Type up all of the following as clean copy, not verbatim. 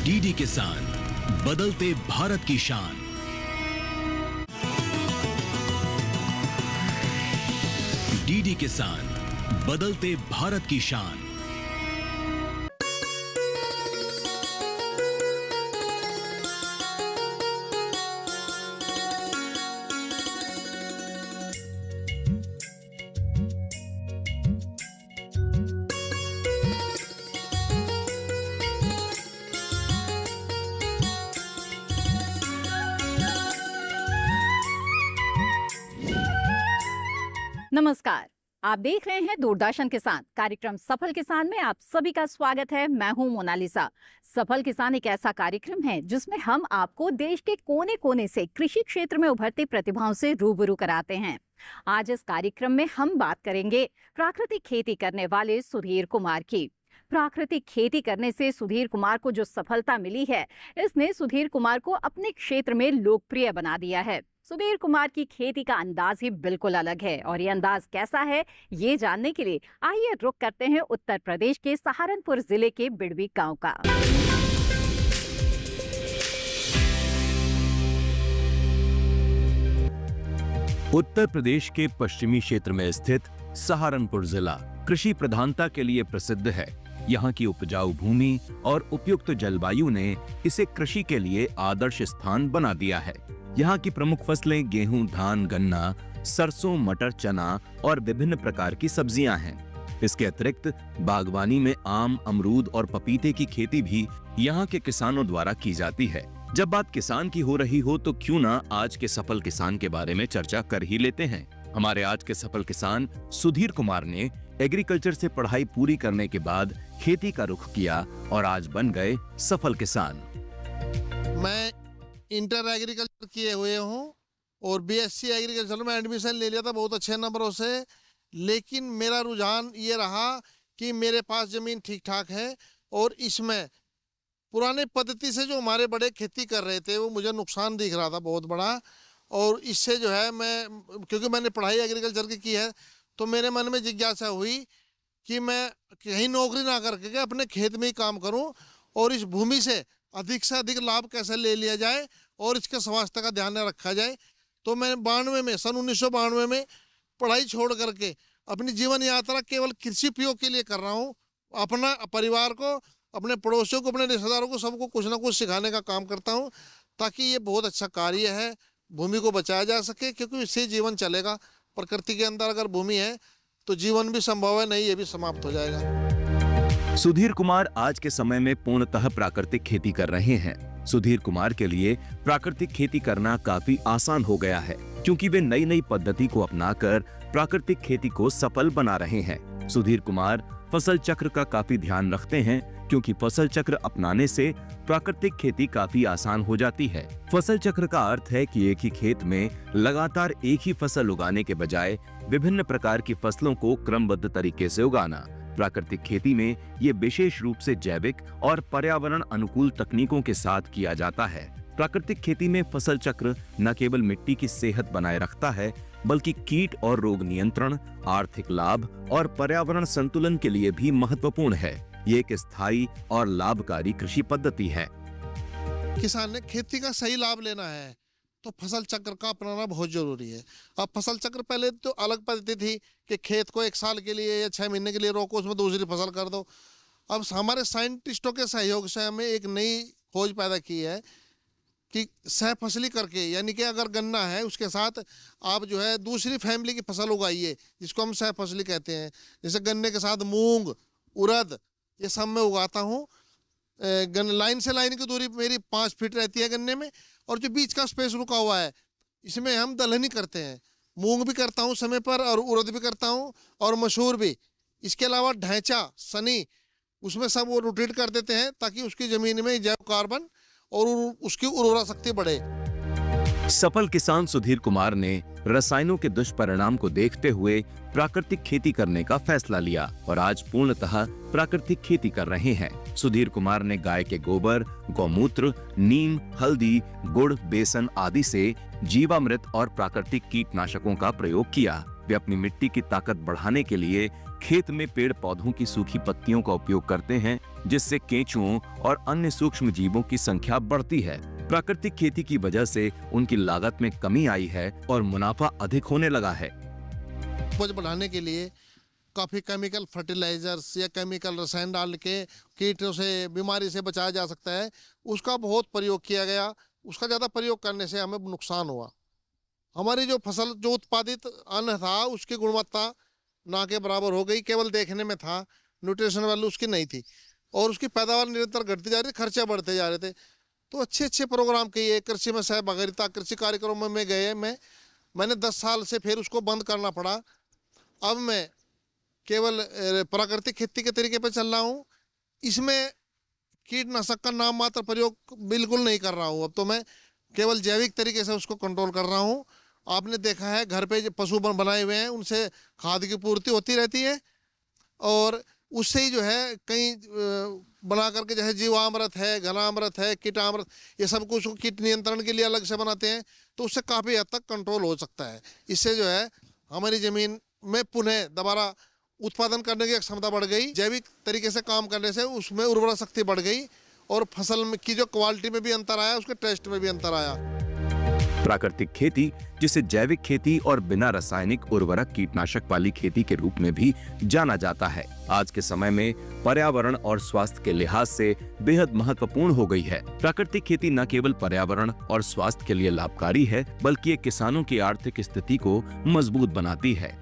DD किसान, बदलते भारत की शान। डीडी किसान, बदलते भारत की शान। नमस्कार, आप देख रहे हैं दूरदर्शन किसान। कार्यक्रम सफल किसान में आप सभी का स्वागत है। मैं हूं मोनालिसा। सफल किसान एक ऐसा कार्यक्रम है जिसमें हम आपको देश के कोने कोने से कृषि क्षेत्र में उभरती प्रतिभाओं से रूबरू कराते हैं। आज इस कार्यक्रम में हम बात करेंगे प्राकृतिक खेती करने वाले सुधीर कुमार की। प्राकृतिक खेती करने से सुधीर कुमार को जो सफलता मिली है, इसने सुधीर कुमार को अपने क्षेत्र में लोकप्रिय बना दिया है। सुधीर कुमार की खेती का अंदाज ही बिल्कुल अलग है और ये अंदाज कैसा है, ये जानने के लिए आइए रुक करते हैं उत्तर प्रदेश के सहारनपुर जिले के बिड़वी गांव का। उत्तर प्रदेश के पश्चिमी क्षेत्र में स्थित सहारनपुर जिला कृषि प्रधानता के लिए प्रसिद्ध है। यहाँ की उपजाऊ भूमि और उपयुक्त जलवायु ने इसे कृषि के लिए आदर्श स्थान बना दिया है। यहाँ की प्रमुख फसलें गेहूं, धान, गन्ना, सरसों, मटर, चना और विभिन्न प्रकार की सब्जियां हैं। इसके अतिरिक्त बागवानी में आम, अमरूद और पपीते की खेती भी यहाँ के किसानों द्वारा की जाती है। जब बात किसान की हो रही हो तो क्यों ना आज के सफल किसान के बारे में चर्चा कर ही लेते हैं। हमारे आज के सफल किसान सुधीर कुमार ने एग्रीकल्चर से पढ़ाई पूरी करने के बाद खेती का रुख किया और आज बन गए सफल किसान। मैं इंटर एग्रीकल्चर किए हुए हूँ और बीएससी एग्रीकल्चर में एडमिशन ले लिया था बहुत अच्छे नंबरों से। लेकिन मेरा रुझान ये रहा कि मेरे पास ज़मीन ठीक ठाक है और इसमें पुराने पद्धति से जो हमारे बड़े खेती कर रहे थे वो मुझे नुकसान दिख रहा था बहुत बड़ा। और इससे जो है मैं, क्योंकि मैंने पढ़ाई एग्रीकल्चर की है, तो मेरे मन में जिज्ञासा हुई कि मैं कहीं नौकरी ना करके अपने खेत में ही काम करूं और इस भूमि से अधिक लाभ कैसे ले लिया जाए और इसके स्वास्थ्य का ध्यान रखा जाए। तो मैं 1992 में पढ़ाई छोड़ करके अपनी जीवन यात्रा केवल कृषि उपयोग के लिए कर रहा हूँ। अपना परिवार को, अपने पड़ोसियों को, अपने रिश्तेदारों को, सबको कुछ ना कुछ सिखाने का काम करता हूँ, ताकि ये बहुत अच्छा कार्य है। भूमि को बचाया जा सके, क्योंकि इससे जीवन चलेगा। प्रकृति के अंदर अगर भूमि है तो जीवन भी संभव है, नहीं ये भी समाप्त हो जाएगा। सुधीर कुमार आज के समय में पूर्णतः प्राकृतिक खेती कर रहे हैं। सुधीर कुमार के लिए प्राकृतिक खेती करना काफी आसान हो गया है, क्योंकि वे नई नई पद्धति को अपनाकर प्राकृतिक खेती को सफल बना रहे हैं। सुधीर कुमार फसल चक्र का काफी ध्यान रखते हैं, क्योंकि फसल चक्र अपनाने से प्राकृतिक खेती काफी आसान हो जाती है। फसल चक्र का अर्थ है कि एक ही खेत में लगातार एक ही फसल उगाने के बजाय विभिन्न प्रकार की फसलों को क्रमबद्ध तरीके से उगाना। प्राकृतिक खेती में ये विशेष रूप से जैविक और पर्यावरण अनुकूल तकनीकों के साथ किया जाता है। प्राकृतिक खेती में फसल चक्र न केवल मिट्टी की सेहत बनाए रखता है, बल्कि कीट और रोग नियंत्रण, आर्थिक लाभ और पर्यावरण संतुलन के लिए भी महत्वपूर्ण है। ये एक स्थायी और लाभकारी कृषि पद्धति है। किसान ने खेती का सही लाभ लेना है तो फसल चक्र का अपनाना बहुत जरूरी है। अब फसल चक्र पहले तो अलग पद्धति थी कि खेत को 1 साल के लिए या 6 महीने के लिए रोको, उसमें दूसरी फसल कर दो। अब हमारे साइंटिस्टों के सहयोग से हमें एक नई खोज पैदा की है कि सह फसली करके, यानी कि अगर गन्ना है उसके साथ आप जो है दूसरी फैमिली की फसल उगाइए, जिसको हम सह फसली कहते हैं। जैसे गन्ने के साथ मूंग, उड़द, ये सब मैं उगाता हूँ। लाइन से लाइन की दूरी मेरी 5 फीट रहती है गन्ने में, और जो बीच का स्पेस रुका हुआ है इसमें हम दलहनी करते हैं। मूंग भी करता हूँ समय पर और उड़द भी करता हूँ और मसूर भी। इसके अलावा ढैंचा, सनी, उसमें सब वो रोटेट कर देते हैं ताकि उसकी ज़मीन में जैव कार्बन और उसकी उर्वरा शक्ति बढ़े। सफल किसान सुधीर कुमार ने रसायनों के दुष्परिणाम को देखते हुए प्राकृतिक खेती करने का फैसला लिया और आज पूर्णतः प्राकृतिक खेती कर रहे हैं। सुधीर कुमार ने गाय के गोबर, गौमूत्र, नीम, हल्दी, गुड़, बेसन आदि से जीवामृत और प्राकृतिक कीटनाशकों का प्रयोग किया। वे अपनी मिट्टी की ताकत बढ़ाने के लिए खेत में पेड़ पौधों की सूखी पत्तियों का उपयोग करते हैं, जिससे केंचुओं और अन्य सूक्ष्म जीवों की संख्या बढ़ती है। प्राकृतिक खेती की वजह से उनकी लागत में कमी आई है और मुनाफा अधिक होने लगा है। उपज बढ़ाने के लिए काफ़ी केमिकल फर्टिलाइजर्स या केमिकल रसायन डाल के कीटों से, बीमारी से बचाया जा सकता है, उसका बहुत प्रयोग किया गया। उसका ज़्यादा प्रयोग करने से हमें नुकसान हुआ। हमारी जो फसल, जो उत्पादित अन्न था, उसकी गुणवत्ता ना के बराबर हो गई। केवल देखने में था, न्यूट्रिशन वैल्यू उसकी नहीं थी और उसकी पैदावार निरंतर घटती जा रही थी, खर्चे बढ़ते जा रहे थे। तो अच्छे अच्छे प्रोग्राम किए, कृषि में सहभागिता, कृषि कार्यक्रमों में गए। मैंने 10 साल से फिर उसको बंद करना पड़ा। अब मैं केवल प्राकृतिक खेती के तरीके पर चल रहा हूँ। इसमें कीटनाशक का नाम मात्र प्रयोग बिल्कुल नहीं कर रहा हूँ। अब तो मैं केवल जैविक तरीके से उसको कंट्रोल कर रहा हूँ। आपने देखा है, घर पे जो पशु बनाए हुए हैं, उनसे खाद की पूर्ति होती रहती है और उससे ही जो है कई बना करके, जैसे जीवामृत है, घनामृत है, कीटामृत, ये सब कुछ कीट नियंत्रण के लिए अलग से बनाते हैं। तो उससे काफ़ी हद तक कंट्रोल हो सकता है। इससे जो है हमारी ज़मीन में पुनः दोबारा उत्पादन करने की क्षमता बढ़ गई। जैविक तरीके से काम करने से उसमें उर्वरा शक्ति बढ़ गई और फसल में की जो क्वालिटी में भी अंतर आया, उसके टेस्ट में भी अंतर आया। प्राकृतिक खेती, जिसे जैविक खेती और बिना रासायनिक उर्वरक कीटनाशक वाली खेती के रूप में भी जाना जाता है, आज के समय में पर्यावरण और स्वास्थ्य के लिहाज से बेहद महत्वपूर्ण हो गई है। प्राकृतिक खेती न केवल पर्यावरण और स्वास्थ्य के लिए लाभकारी है, बल्कि ये किसानों की आर्थिक स्थिति को मजबूत बनाती है।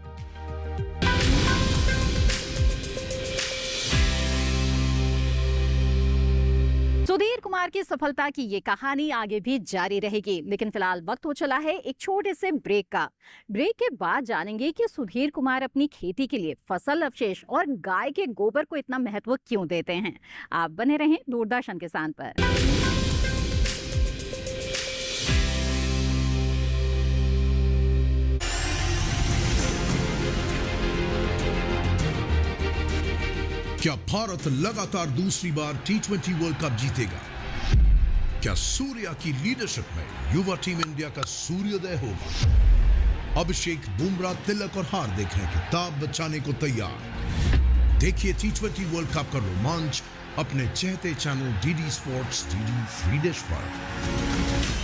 सुधीर कुमार की सफलता की ये कहानी आगे भी जारी रहेगी, लेकिन फिलहाल वक्त हो चला है एक छोटे से ब्रेक का। ब्रेक के बाद जानेंगे कि सुधीर कुमार अपनी खेती के लिए फसल अवशेष और गाय के गोबर को इतना महत्व क्यों देते हैं। आप बने रहें दूरदर्शन किसान पर। क्या भारत लगातार दूसरी बार T20 वर्ल्ड कप जीतेगा? क्या सूर्या की लीडरशिप में युवा टीम इंडिया का सूर्योदय होगा? अभिषेक, बुमराह, तिलक और हार्दिक हैं खिताब बचाने को तैयार। देखिए T20 वर्ल्ड कप का रोमांच अपने चहते channel DD sports, DD free dish पर।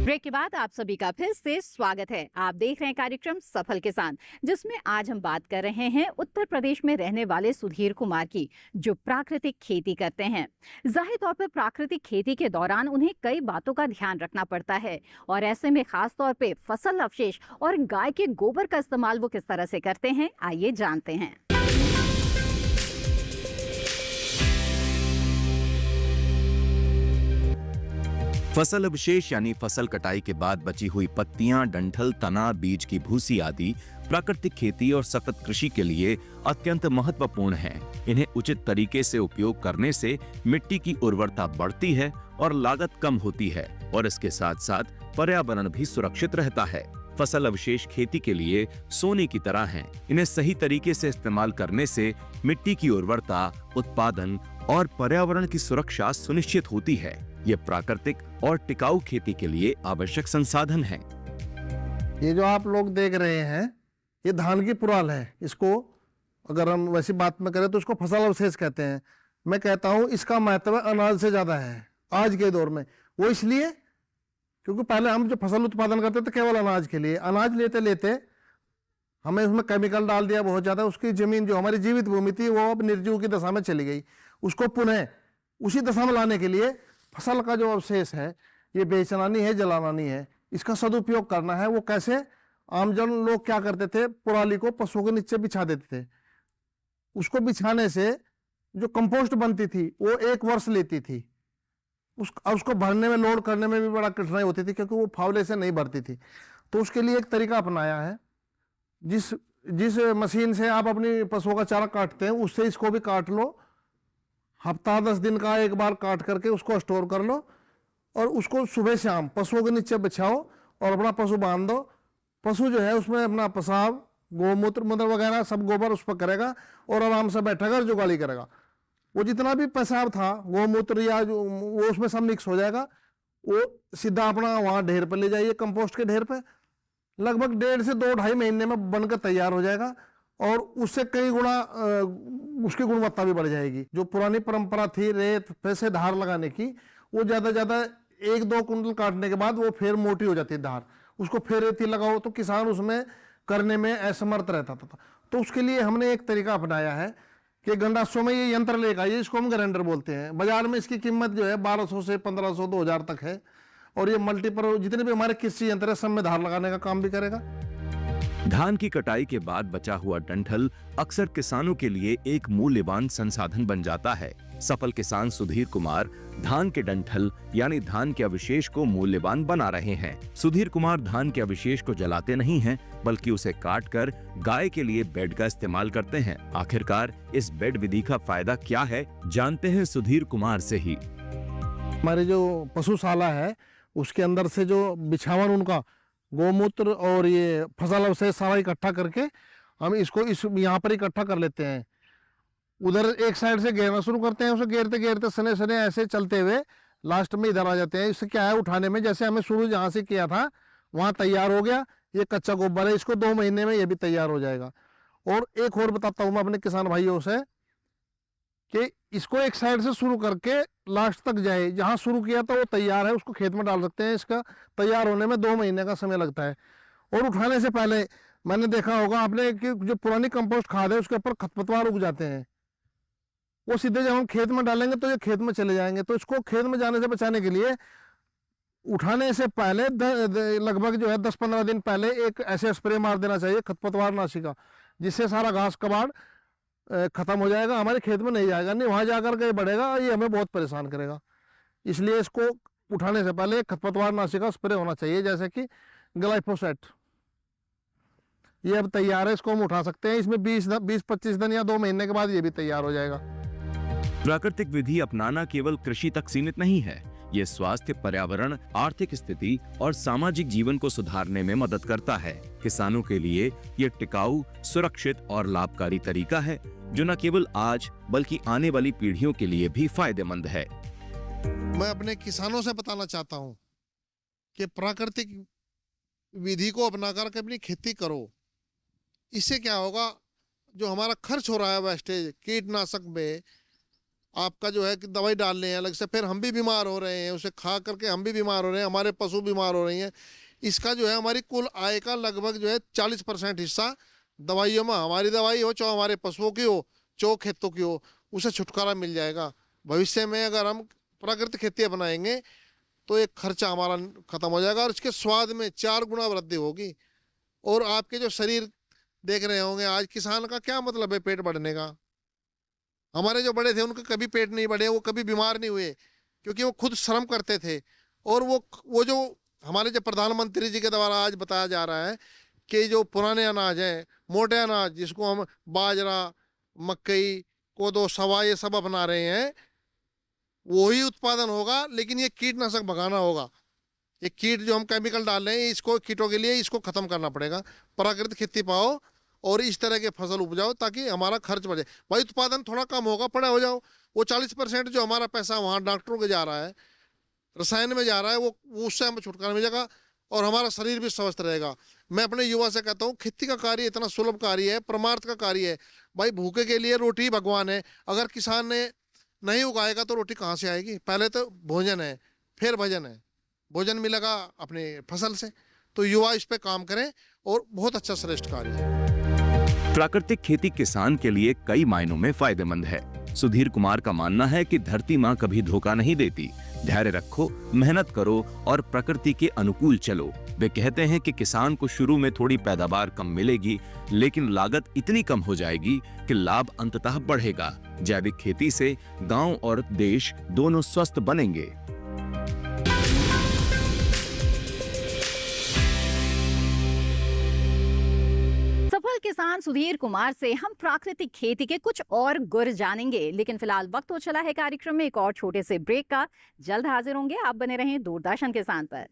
ब्रेक के बाद आप सभी का फिर से स्वागत है। आप देख रहे हैं कार्यक्रम सफल किसान, जिसमें आज हम बात कर रहे हैं उत्तर प्रदेश में रहने वाले सुधीर कुमार की, जो प्राकृतिक खेती करते हैं। जाहिर तौर पर प्राकृतिक खेती के दौरान उन्हें कई बातों का ध्यान रखना पड़ता है और ऐसे में खास तौर पे फसल अवशेष और गाय के गोबर का इस्तेमाल वो किस तरह से करते हैं, आइए जानते हैं। फसल अवशेष यानी फसल कटाई के बाद बची हुई पत्तियां, डंठल, तना, बीज की भूसी आदि प्राकृतिक खेती और सतत कृषि के लिए अत्यंत महत्वपूर्ण हैं। इन्हें उचित तरीके से उपयोग करने से मिट्टी की उर्वरता बढ़ती है और लागत कम होती है और इसके साथ साथ पर्यावरण भी सुरक्षित रहता है। फसल अवशेष खेती के लिए सोने की तरह हैं। इन्हें सही तरीके से इस्तेमाल करने से मिट्टी की उर्वरता, उत्पादन और पर्यावरण की सुरक्षा सुनिश्चित होती है। ये प्राकृतिक और टिकाऊ खेती के लिए आवश्यक संसाधन हैं। ये जो आप लोग देख रहे हैं, ये धान की पुराल है। इसको अगर हम वैसी बात में करें तो इसको फसल अवशेष कहते हैं। मैं कहता हूँ इसका महत्व अनाज से ज्यादा है आज के दौर में। वो इसलिए क्योंकि पहले हम जो फसल उत्पादन करते थे केवल अनाज के लिए, अनाज लेते लेते हमें उसमें केमिकल डाल दिया बहुत ज्यादा। उसकी जमीन जो हमारी जीवित भूमि थी वो अब निर्जीव की दशा में चली गई। उसको पुनः उसी दशा में लाने के लिए फसल का जो अवशेष है, ये बेचना नहीं है, जलाना नहीं है, इसका सदुपयोग करना है। वो कैसे? आमजन लोग क्या करते थे, पुराली को पशुओं के नीचे बिछा देते थे। उसको बिछाने से जो कंपोस्ट बनती थी वो 1 वर्ष लेती थी। उसको भरने में, लोड करने में भी बड़ा कठिनाई होती थी क्योंकि वो फावले से नहीं भरती थी। तो उसके लिए एक तरीका अपनाया है। जिस मशीन से आप अपनी पशुओं का चारा काटते हैं उससे इसको भी काट लो। हफ्ता 10 दिन का एक बार काट करके उसको स्टोर कर लो और उसको सुबह शाम पशुओं के नीचे बिछाओ और अपना पशु बांध दो। पशु जो है उसमें अपना पेशाब, गोमूत्र, मूत्र वगैरह सब गोबर उस पर करेगा और आराम से बैठेगा और जुगाली करेगा। वो जितना भी पेशाब था, गोमूत्र या वो उसमें सब मिक्स हो जाएगा। वो सीधा अपना वहाँ ढेर पर ले जाइए, कंपोस्ट के ढेर पे, लगभग 1.5 से 2-2.5 महीने में बनकर तैयार हो जाएगा और उससे कई गुना उसकी गुणवत्ता भी बढ़ जाएगी। जो पुरानी परंपरा थी रेत पे से धार लगाने की, वो ज़्यादा ज़्यादा 1-2 कुंटल काटने के बाद वो फिर मोटी हो जाती है धार, उसको फिर रेती लगाओ तो किसान उसमें करने में असमर्थ रहता था। तो उसके लिए हमने एक तरीका अपनाया है कि गंडासों में ये यंत्र लेकर आइए, इसको हम ग्राइंडर बोलते हैं। बाजार में इसकी कीमत जो है 1200 से 1500 2000 तक है और ये मल्टीपर जितने भी हमारे कृषि यंत्र है सब में धार लगाने का काम भी करेगा। धान की कटाई के बाद बचा हुआ डंठल अक्सर किसानों के लिए एक मूल्यवान संसाधन बन जाता है। सफल किसान सुधीर कुमार धान के डंठल यानी धान के अवशेष को मूल्यवान बना रहे हैं। सुधीर कुमार धान के अवशेष को जलाते नहीं हैं, बल्कि उसे काट कर गाय के लिए बेड का इस्तेमाल करते हैं। आखिरकार इस बेड विधि का फायदा क्या है, जानते हैं सुधीर कुमार से ही। हमारे जो पशुशाला है उसके अंदर से जो बिछावन उनका गोमूत्र और ये फसल अवशेष सारा इकट्ठा करके हम इसको यहाँ पर इकट्ठा कर लेते हैं। उधर एक साइड से घेरना शुरू करते हैं, उसे घेरते घेरते सने सने ऐसे चलते हुए लास्ट में इधर आ जाते हैं। इससे क्या है, उठाने में जैसे हमें शुरू जहाँ से किया था वहाँ तैयार हो गया। ये कच्चा गोबर है, इसको 2 महीने में ये भी तैयार हो जाएगा। और एक और बताता हूँ मैं अपने किसान भाइयों से कि इसको एक साइड से शुरू करके लास्ट तक जाए, जहाँ शुरू किया था वो तैयार है, उसको खेत में डाल सकते हैं। इसका तैयार होने में 2 महीने का समय लगता है। और उठाने से पहले मैंने देखा होगा आपने कि जो पुरानी कंपोस्ट खाद है उसके ऊपर खरपतवार उग जाते हैं, वो सीधे जब हम खेत में डालेंगे तो ये खेत में चले जाएंगे। तो इसको खेत में जाने से बचाने के लिए उठाने से पहले लगभग जो है 10-15 दिन पहले एक ऐसे स्प्रे मार देना चाहिए खरपतवार नाशी का, जिससे सारा घास कबाड़ खत्म हो जाएगा, हमारे खेत में नहीं जाएगा। नहीं वहां जाकर के बढ़ेगा, ये हमें बहुत परेशान करेगा। इसलिए इसको उठाने से पहले खरपतवार नाशी का स्प्रे होना चाहिए, जैसे कि ग्लाइफोसेट। ये अब तैयार है, इसको हम उठा सकते हैं। इसमें 20-25 दिन या 2 महीने के बाद ये भी तैयार हो जाएगा। प्राकृतिक विधि अपनाना केवल कृषि तक सीमित नहीं है, ये स्वास्थ्य, पर्यावरण, आर्थिक स्थिति और सामाजिक जीवन को सुधारने में मदद करता है। किसानों के लिए ये टिकाऊ, सुरक्षित और लाभकारी तरीका है, जो न केवल आज बल्कि आने वाली पीढ़ियों के लिए भी फायदेमंद है। मैं अपने किसानों से बताना चाहता हूँ कि प्राकृतिक विधि को अपनाकर के अपनी खेती करो। इससे क्या होगा, जो हमारा खर्च हो रहा है वेस्टेज कीटनाशक में, आपका जो है कि दवाई डालने हैं अलग से, फिर हम भी बीमार हो रहे हैं, उसे खा करके हम भी बीमार हो रहे हैं, हमारे पशु बीमार हो रही हैं। इसका जो है हमारी कुल आय का लगभग जो है 40% हिस्सा दवाइयों में, हमारी दवाई हो चाहे हमारे पशुओं की हो चाहे खेतों की हो, उसे छुटकारा मिल जाएगा। भविष्य में अगर हम प्राकृतिक खेती अपनाएंगे तो एक खर्चा हमारा खत्म हो जाएगा और इसके स्वाद में 4 गुना वृद्धि होगी। और आपके जो शरीर देख रहे होंगे आज, किसान का क्या मतलब है पेट बढ़ने का। हमारे जो बड़े थे उनके कभी पेट नहीं बढ़े, वो कभी बीमार नहीं हुए, क्योंकि वो खुद श्रम करते थे। और वो जो हमारे जो प्रधानमंत्री जी के द्वारा आज बताया जा रहा है कि जो पुराने अनाज हैं, मोटे अनाज जिसको हम बाजरा, मकई, कोदो, सवा ये सब अपना रहे हैं, वही उत्पादन होगा, लेकिन ये कीटनाशक भगाना होगा। ये कीट जो हम केमिकल डाल रहे हैं, इसको कीटों के लिए इसको खत्म करना पड़ेगा। प्राकृतिक खेती पाओ और इस तरह के फसल उपजाओ ताकि हमारा खर्च बढ़े। भाई उत्पादन थोड़ा कम होगा, पड़े हो जाओ। वो 40% जो हमारा पैसा वहाँ डॉक्टरों के जा रहा है, रसायन में जा रहा है, वो उससे हमें छुटकारा मिलेगा और हमारा शरीर भी स्वस्थ रहेगा। मैं अपने युवा से कहता हूँ, खेती का कार्य इतना सुलभ कार्य है, परमार्थ का कार्य है। भाई भूखे के लिए रोटी भगवान है। अगर किसान ने नहीं उगाएगा तो रोटी कहाँ से आएगी। पहले तो भोजन है, फिर भजन है। भोजन मिलेगा अपने फसल से। तो युवा इस पे काम करें और बहुत अच्छा श्रेष्ठ कार्य है। प्राकृतिक खेती किसान के लिए कई मायनों में फायदेमंद है। सुधीर कुमार का मानना है कि धरती माँ कभी धोखा नहीं देती। धैर्य रखो, मेहनत करो और प्रकृति के अनुकूल चलो। वे कहते हैं कि किसान को शुरू में थोड़ी पैदावार कम मिलेगी, लेकिन लागत इतनी कम हो जाएगी कि लाभ अंततः बढ़ेगा। जैविक खेती से गांव और देश दोनों स्वस्थ बनेंगे। सफल किसान सुधीर कुमार से हम प्राकृतिक खेती के कुछ और गुर जानेंगे, लेकिन फिलहाल वक्त हो चला है कार्यक्रम में एक और छोटे से ब्रेक का। जल्द हाजिर होंगे, आप बने रहें दूरदर्शन किसान पर।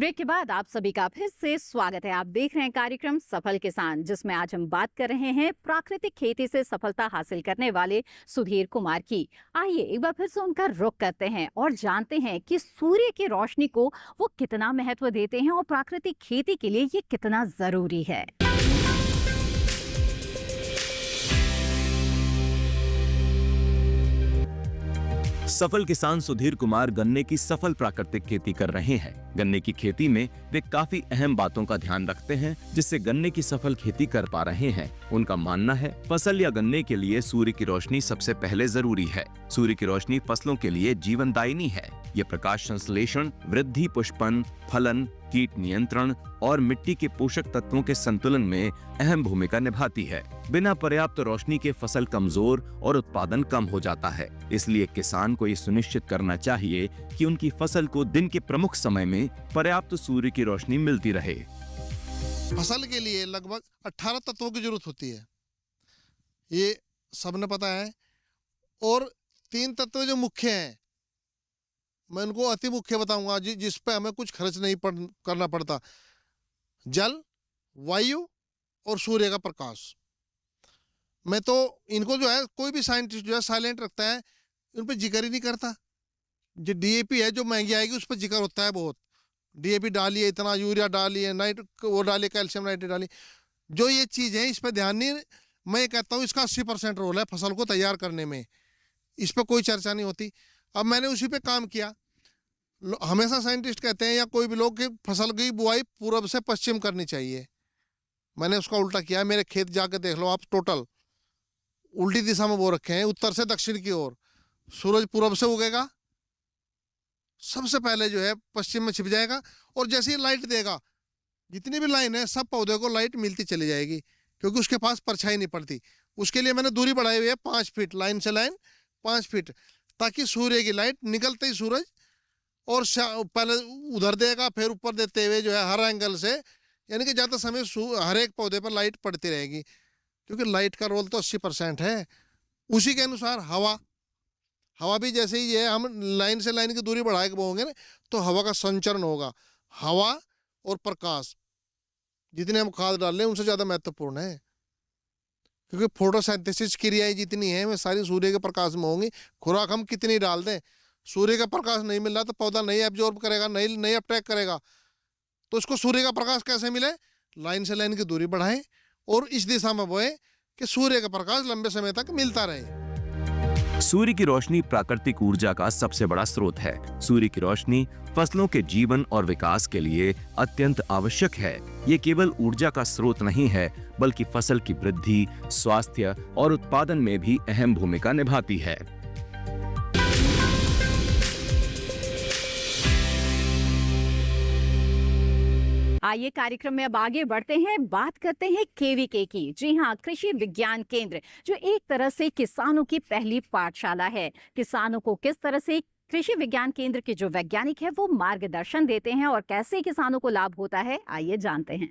ब्रेक के बाद आप सभी का फिर से स्वागत है। आप देख रहे हैं कार्यक्रम सफल किसान, जिसमें आज हम बात कर रहे हैं प्राकृतिक खेती से सफलता हासिल करने वाले सुधीर कुमार की। आइए एक बार फिर से उनका रुख करते हैं और जानते हैं कि सूर्य की रोशनी को वो कितना महत्व देते हैं और प्राकृतिक खेती के लिए ये कितना जरूरी है। सफल किसान सुधीर कुमार गन्ने की सफल प्राकृतिक खेती कर रहे हैं। गन्ने की खेती में वे काफी अहम बातों का ध्यान रखते हैं, जिससे गन्ने की सफल खेती कर पा रहे हैं। उनका मानना है, फसल या गन्ने के लिए सूर्य की रोशनी सबसे पहले जरूरी है। सूर्य की रोशनी फसलों के लिए जीवनदायिनी है। ये प्रकाश संश्लेषण, वृद्धि, पुष्पन, फलन, कीट नियंत्रण और मिट्टी के पोषक तत्वों के संतुलन में अहम भूमिका निभाती है। बिना पर्याप्त रोशनी के फसल कमजोर और उत्पादन कम हो जाता है। इसलिए किसान को ये सुनिश्चित करना चाहिए कि उनकी फसल को दिन के प्रमुख समय में पर्याप्त सूर्य की रोशनी मिलती रहे। फसल के लिए लगभग 18 तत्वों की जरूरत होती है, ये सबने पता है। और 3 तत्व जो मुख्य हैं, मैं उनको अति मुख्य बताऊंगा, जिस पे हमें कुछ खर्च नहीं करना पड़ता। जल, वायु और सूर्य का प्रकाश। मैं तो इनको जो है, कोई भी साइंटिस्ट जो है साइलेंट रखता है, उन पर जिक्र ही नहीं करता। जो डीएपी है जो महंगी आएगी उस पर जिक्र होता है बहुत। डीएपी डालिए, इतना यूरिया डालिए, वो डालिए, कैल्शियम नाइट्रेट डालिए। जो ये चीज़ है इस पर ध्यान नहीं। मैं कहता हूँ इसका 80% रोल है फसल को तैयार करने में, इस पर कोई चर्चा नहीं होती। अब मैंने उसी पे काम किया। हमेशा साइंटिस्ट कहते हैं या कोई भी लोग कि फसल की बुआई पूरब से पश्चिम करनी चाहिए। मैंने उसका उल्टा किया। मेरे खेत जाके देख लो आप, टोटल उल्टी दिशा में बो रखे हैं, उत्तर से दक्षिण की ओर। सूरज पूरब से उगेगा, सबसे पहले जो है पश्चिम में छिप जाएगा, और जैसे ही लाइट देगा, जितनी भी लाइन है सब पौधे को लाइट मिलती चली जाएगी, क्योंकि उसके पास परछाई नहीं पड़ती। उसके लिए मैंने दूरी बढ़ाई हुई है 5 फीट, लाइन से लाइन 5 फीट, ताकि सूर्य की लाइट निकलते ही सूरज और पहले उधर देगा, फिर ऊपर देते हुए जो है हर एंगल से, यानी कि ज़्यादा समय हर एक पौधे पर लाइट पड़ती रहेगी। क्योंकि लाइट का रोल तो 80% है। उसी के अनुसार हवा भी जैसे ही है, हम लाइन से लाइन की दूरी बढ़ा के बोएंगे ना, तो हवा का संचरण होगा। हवा और प्रकाश, जितने हम खाद डाल रहे हैं उनसे ज़्यादा महत्वपूर्ण है, क्योंकि फोटोसिंथेसिस क्रियाएं जितनी हैं वे सारी सूर्य के प्रकाश में होंगी। खुराक हम कितनी डाल दें, सूर्य का प्रकाश नहीं मिल रहा तो पौधा नहीं एब्जॉर्ब करेगा, नहीं अटैक करेगा। तो उसको सूर्य का प्रकाश कैसे मिले? लाइन से लाइन की दूरी बढ़ाएं और इस दिशा में बोए कि सूर्य का प्रकाश लंबे समय तक मिलता रहे। सूर्य की रोशनी प्राकृतिक ऊर्जा का सबसे बड़ा स्रोत है। सूर्य की रोशनी फसलों के जीवन और विकास के लिए अत्यंत आवश्यक है। ये केवल ऊर्जा का स्रोत नहीं है, बल्कि फसल की वृद्धि, स्वास्थ्य और उत्पादन में भी अहम भूमिका निभाती है। आइए कार्यक्रम में अब आगे बढ़ते हैं, बात करते हैं केवीके की। जी हाँ, कृषि विज्ञान केंद्र, जो एक तरह से किसानों की पहली पाठशाला है। किसानों को किस तरह से कृषि विज्ञान केंद्र के जो वैज्ञानिक है वो मार्गदर्शन देते हैं और कैसे किसानों को लाभ होता है, आइए जानते हैं।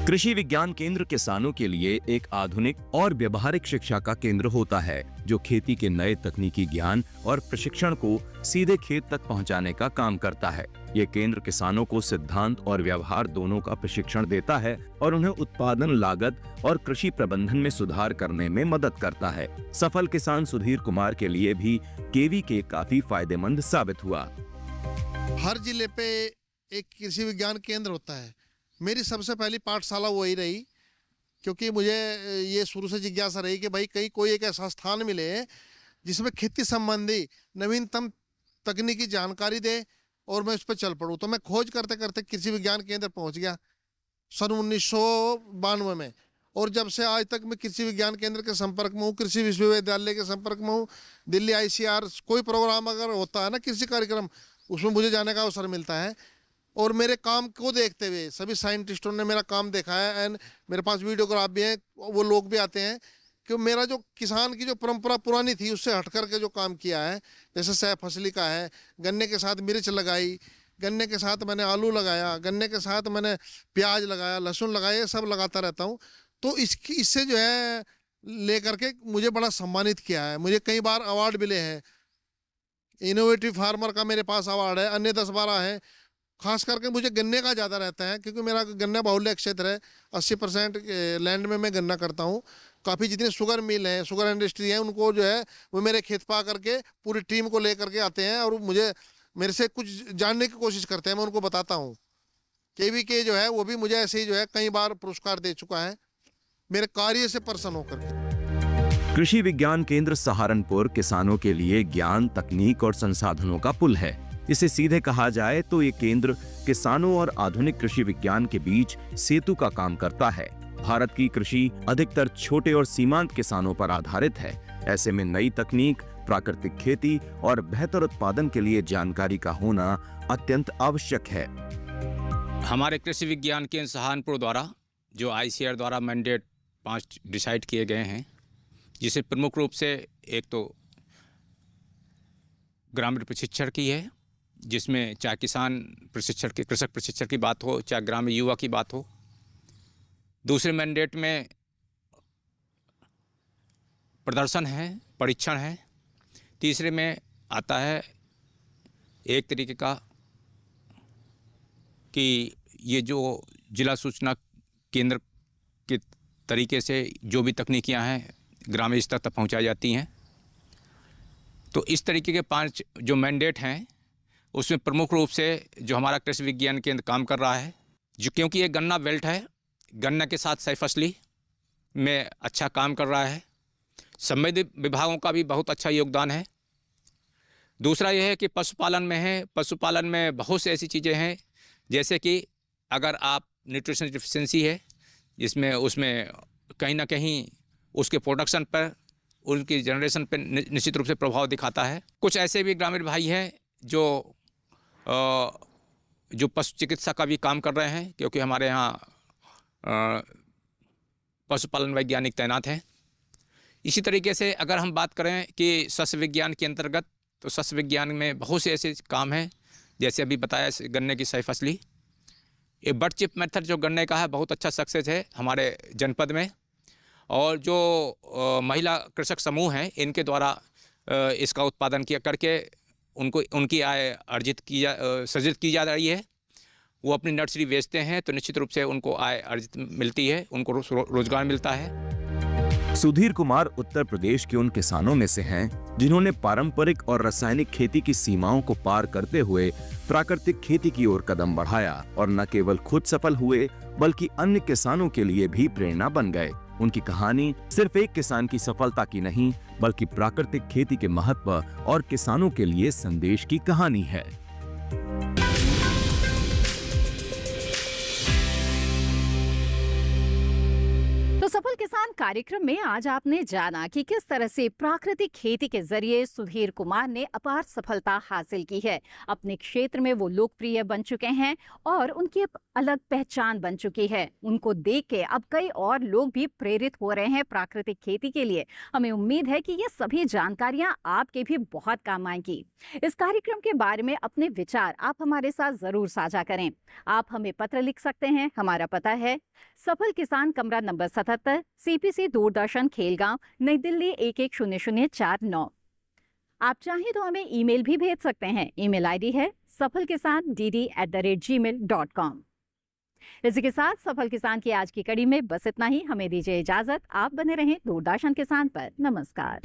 कृषि विज्ञान केंद्र किसानों के लिए एक आधुनिक और व्यवहारिक शिक्षा का केंद्र होता है, जो खेती के नए तकनीकी ज्ञान और प्रशिक्षण को सीधे खेत तक पहुंचाने का काम करता है। ये केंद्र किसानों को सिद्धांत और व्यवहार दोनों का प्रशिक्षण देता है और उन्हें उत्पादन लागत और कृषि प्रबंधन में सुधार करने में मदद करता है। सफल किसान सुधीर कुमार के लिए भी केवीके काफी फायदेमंद साबित हुआ। हर जिले पे एक कृषि विज्ञान केंद्र होता है। मेरी सबसे पहली पाठशाला वही रही, क्योंकि मुझे ये शुरू से जिज्ञासा रही कि भाई कहीं कोई एक ऐसा स्थान मिले जिसमें खेती संबंधी नवीनतम तकनीकी जानकारी दे और मैं उस पर चल पड़ूँ। तो मैं खोज करते करते कृषि विज्ञान केंद्र पहुंच गया सन 1992 में, और जब से आज तक मैं कृषि विज्ञान केंद्र के संपर्क में हूँ, कृषि विश्वविद्यालय के संपर्क में हूँ। दिल्ली ICR कोई प्रोग्राम अगर होता है ना, कृषि कार्यक्रम, उसमें मुझे जाने का अवसर मिलता है। और मेरे काम को देखते हुए सभी साइंटिस्टों ने मेरा काम देखा है, एंड मेरे पास वीडियोग्राफ भी हैं, वो लोग भी आते हैं कि मेरा जो किसान की जो परंपरा पुरानी थी उससे हट करके जो काम किया है, जैसे सह फसली का है, गन्ने के साथ मिर्च लगाई, गन्ने के साथ मैंने आलू लगाया, गन्ने के साथ मैंने प्याज लगाया, लहसुन लगाया, ये सब लगाता रहता हूँ। तो इससे जो है लेकर के मुझे बड़ा सम्मानित किया है। मुझे कई बार अवार्ड मिले हैं। इनोवेटिव फार्मर का मेरे पास अवार्ड है, अन्य 10-12 है। खास करके मुझे गन्ने का ज़्यादा रहता है, क्योंकि मेरा गन्ना बाहुल्य क्षेत्र है। 80% लैंड में मैं गन्ना करता हूँ। काफ़ी जितने शुगर मिल हैं, शुगर इंडस्ट्री है, उनको जो है वो मेरे खेत पा करके पूरी टीम को ले करके आते हैं और मुझे मेरे से कुछ जानने की कोशिश करते हैं। मैं उनको बताता हूँ। KVK जो है वो भी मुझे ऐसे ही जो है कई बार पुरस्कार दे चुका है मेरे कार्य से प्रसन्न होकर के। कृषि विज्ञान केंद्र सहारनपुर किसानों के लिए ज्ञान, तकनीक और संसाधनों का पुल है। इसे सीधे कहा जाए तो ये केंद्र किसानों और आधुनिक कृषि विज्ञान के बीच सेतु का काम करता है। भारत की कृषि अधिकतर छोटे और सीमांत किसानों पर आधारित है। ऐसे में नई तकनीक, प्राकृतिक खेती और बेहतर उत्पादन के लिए जानकारी का होना अत्यंत आवश्यक है। हमारे कृषि विज्ञान केंद्र सहारनपुर द्वारा जो ICAR द्वारा मैंडेट 5 डिसाइड किए गए हैं, जिसे प्रमुख रूप से एक तो ग्रामीण प्रशिक्षण की है, जिसमें चाहे किसान प्रशिक्षण की, कृषक प्रशिक्षण की बात हो, चाहे ग्रामीण युवा की बात हो। दूसरे मैंडेट में प्रदर्शन है, परीक्षण है। तीसरे में आता है एक तरीके का कि ये जो जिला सूचना केंद्र के तरीके से जो भी तकनीकियां हैं ग्रामीण स्तर तक पहुंचाई जाती हैं। तो इस तरीके के 5 जो मैंडेट हैं, उसमें प्रमुख रूप से जो हमारा कृषि विज्ञान केंद्र काम कर रहा है, जो क्योंकि ये गन्ना बेल्ट है, गन्ना के साथ सही फसली में अच्छा काम कर रहा है। संबंधित विभागों का भी बहुत अच्छा योगदान है। दूसरा यह है कि पशुपालन में है। पशुपालन में बहुत सी ऐसी चीज़ें हैं, जैसे कि अगर आप न्यूट्रिशन डिफिशिएंसी है, जिसमें उसमें कहीं ना कहीं उसके प्रोडक्शन पर, उनकी जनरेशन पर निश्चित रूप से प्रभाव दिखाता है। कुछ ऐसे भी ग्रामीण भाई हैं जो पशु चिकित्सा का भी काम कर रहे हैं, क्योंकि हमारे यहाँ पशुपालन वैज्ञानिक तैनात हैं। इसी तरीके से अगर हम बात करें कि सस्य विज्ञान के अंतर्गत, तो सस्य विज्ञान में बहुत से ऐसे काम हैं, जैसे अभी बताया गन्ने की सही फसली। ये बड चिप मेथड जो गन्ने का है, बहुत अच्छा सक्सेस है हमारे जनपद में। और जो महिला कृषक समूह हैं, इनके द्वारा इसका उत्पादन किया करके उनकी आय सृजित की जा रही है। वो अपनी नर्सरी बेचते हैं, तो निश्चित रूप से उनको आय अर्जित मिलती है, उनको रोजगार मिलता है। सुधीर कुमार उत्तर प्रदेश के उन किसानों में से हैं जिन्होंने पारंपरिक और रासायनिक खेती की सीमाओं को पार करते हुए प्राकृतिक खेती की ओर कदम बढ़ाया और न केवल खुद सफल हुए बल्कि अन्य किसानों के लिए भी प्रेरणा बन गए। उनकी कहानी सिर्फ एक किसान की सफलता की नहीं, बल्कि प्राकृतिक खेती के महत्व और किसानों के लिए संदेश की कहानी है। तो सफल किसान कार्यक्रम में आज आपने जाना कि किस तरह से प्राकृतिक खेती के जरिए सुधीर कुमार ने अपार सफलता हासिल की है। अपने क्षेत्र में वो लोकप्रिय बन चुके हैं और उनकी अलग पहचान बन चुकी है। उनको देख के अब कई और लोग भी प्रेरित हो रहे हैं प्राकृतिक खेती के लिए। हमें उम्मीद है कि ये सभी जानकारियां आपके भी बहुत काम आएंगी। इस कार्यक्रम के बारे में अपने विचार आप हमारे साथ जरूर साझा करें। आप हमें पत्र लिख सकते हैं। हमारा पता है सफल किसान, कमरा नंबर 77, CPC दूरदर्शन, खेलगांव, नई दिल्ली 110049। आप चाहें तो हमें ईमेल भी भेज सकते हैं। ईमेल आईडी है safalkisandd@gmail.com। इसी के साथ सफल किसान की आज की कड़ी में बस इतना ही। हमें दीजिए इजाजत। आप बने रहें दूरदर्शन किसान पर। नमस्कार।